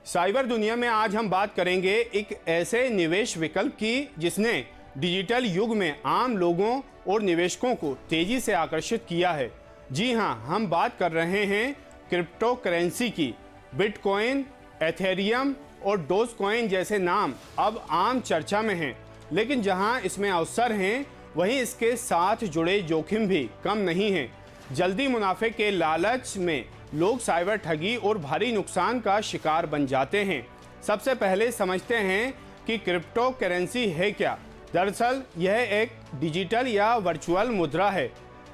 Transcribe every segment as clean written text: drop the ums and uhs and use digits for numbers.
Cyber दुनिया में आज हम बात करेंगे एक ऐसे निवेश विकल्प की जिसने डिजिटल युग में आम लोगों और निवेशकों को तेजी से आकर्षित किया है। जी हां, हम बात कर रहे हैं क्रिप्टो करेंसी की। बिटकॉइन, एथेरियम और डोजकॉइन जैसे नाम अब आम चर्चा में हैं, लेकिन जहां इसमें अवसर हैं वहीं इसके साथ जुड़े जोखिम भी कम नहीं हैं। जल्दी मुनाफे के लालच में लोग साइबर ठगी और भारी नुकसान का शिकार बन जाते हैं। सबसे पहले समझते हैं कि क्रिप्टो करेंसी है क्या। दरअसल यह एक डिजिटल या वर्चुअल मुद्रा है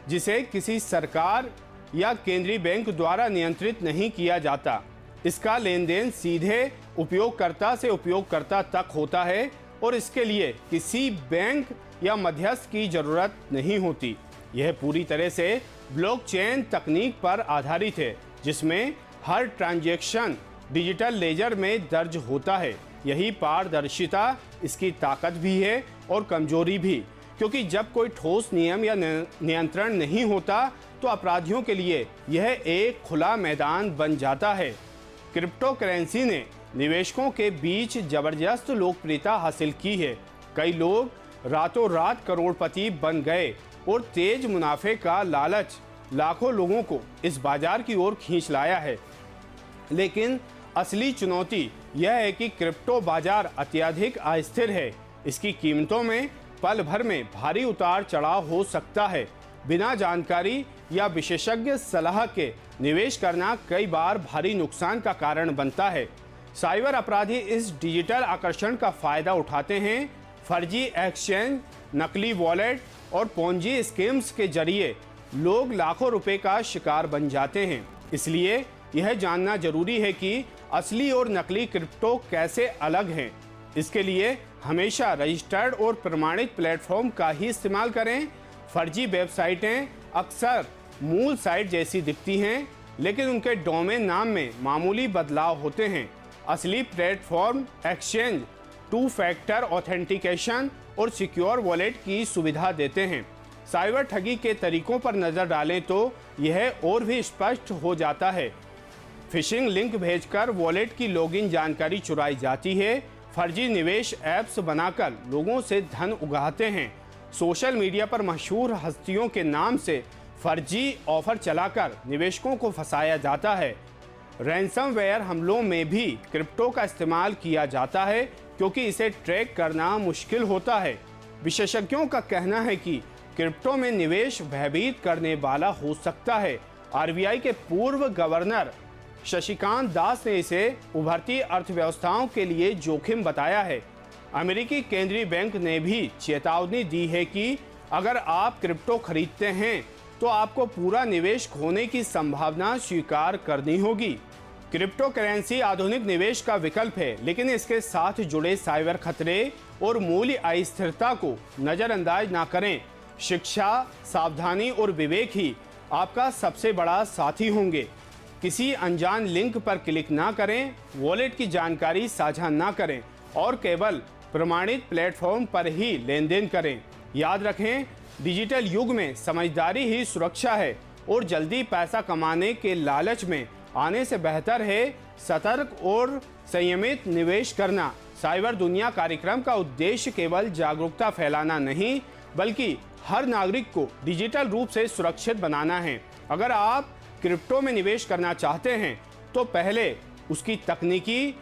जिसे किसी सरकार या केंद्रीय बैंक द्वारा नियंत्रित नहीं किया जाता। इसका लेन देन सीधे उपयोगकर्ता से उपयोगकर्ता तक होता है और इसके लिए किसी बैंक या मध्यस्थ की जरूरत नहीं होती। यह पूरी तरह से ब्लॉकचेन तकनीक पर आधारित है, जिसमें हर ट्रांजैक्शन डिजिटल लेजर में दर्ज होता है। यही पारदर्शिता इसकी ताकत भी है और कमजोरी भी, क्योंकि जब कोई ठोस नियम या नियंत्रण नहीं होता तो अपराधियों के लिए यह एक खुला मैदान बन जाता है। क्रिप्टो करेंसी ने निवेशकों के बीच जबरदस्त लोकप्रियता हासिल की है। कई लोग रातों रात करोड़पति बन गए और तेज मुनाफे का लालच लाखों लोगों को इस बाजार की ओर खींच लाया है। लेकिन असली चुनौती यह है कि क्रिप्टो बाजार अत्यधिक अस्थिर है। इसकी कीमतों में पल भर में भारी उतार चढ़ाव हो सकता है। बिना जानकारी या विशेषज्ञ सलाह के निवेश करना कई बार भारी नुकसान का कारण बनता है। साइबर अपराधी इस डिजिटल आकर्षण का फायदा उठाते हैं। फर्जी एक्सचेंज, नकली वॉलेट और पोंजी स्कीम्स के जरिए लोग लाखों रुपए का शिकार बन जाते हैं। इसलिए यह जानना जरूरी है कि असली और नकली क्रिप्टो कैसे अलग हैं। इसके लिए हमेशा रजिस्टर्ड और प्रमाणित प्लेटफॉर्म का ही इस्तेमाल करें। फर्जी वेबसाइटें अक्सर मूल साइट जैसी दिखती हैं, लेकिन उनके डोमेन नाम में मामूली बदलाव होते हैं। असली platform exchange two factor authentication और सिक्योर वॉलेट की सुविधा देते हैं। साइबर ठगी के तरीकों पर नजर डालें तो यह और भी स्पष्ट हो जाता है। फिशिंग लिंक भेजकर वॉलेट की लॉगिन जानकारी चुराई जाती है। फर्जी निवेश ऐप्स बनाकर लोगों से धन उगाहते हैं। सोशल मीडिया पर मशहूर हस्तियों के नाम से फर्जी ऑफर चलाकर निवेशकों को फंसाया जाता है। रैंसमवेयर हमलों में भी क्रिप्टो का इस्तेमाल किया जाता है, क्योंकि इसे ट्रैक करना मुश्किल होता है। विशेषज्ञों का कहना है कि क्रिप्टो में निवेश भयभीत करने वाला हो सकता है। आरबीआई के पूर्व गवर्नर शशिकांत दास ने इसे उभरती अर्थव्यवस्थाओं के लिए जोखिम बताया है। अमेरिकी केंद्रीय बैंक ने भी चेतावनी दी है कि अगर आप क्रिप्टो खरीदते हैं तो आपको पूरा निवेश खोने की संभावना स्वीकार करनी होगी। क्रिप्टो करेंसी आधुनिक निवेश का विकल्प है, लेकिन इसके साथ जुड़े साइबर खतरे और मूल्य अस्थिरता को नजरअंदाज ना करें। शिक्षा, सावधानी और विवेक ही आपका सबसे बड़ा साथी होंगे। किसी अनजान लिंक पर क्लिक ना करें, वॉलेट की जानकारी साझा ना करें और केवल प्रमाणित प्लेटफॉर्म पर ही लेन देन करें। याद रखें, डिजिटल युग में समझदारी ही सुरक्षा है और जल्दी पैसा कमाने के लालच में आने से बेहतर है सतर्क और संयमित निवेश करना। साइबर दुनिया कार्यक्रम का उद्देश्य केवल जागरूकता फैलाना नहीं, बल्कि हर नागरिक को डिजिटल रूप से सुरक्षित बनाना है। अगर आप क्रिप्टो में निवेश करना चाहते हैं तो पहले उसकी तकनीकी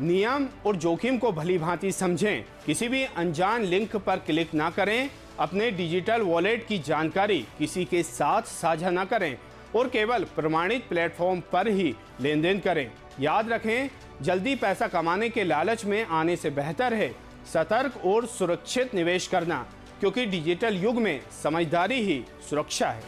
नियम और जोखिम को भलीभांति समझें। किसी भी अनजान लिंक पर क्लिक ना करें, अपने डिजिटल वॉलेट की जानकारी किसी के साथ साझा ना करें और केवल प्रमाणित प्लेटफॉर्म पर ही लेन देन करें। याद रखें, जल्दी पैसा कमाने के लालच में आने से बेहतर है सतर्क और सुरक्षित निवेश करना, क्योंकि डिजिटल युग में समझदारी ही सुरक्षा है।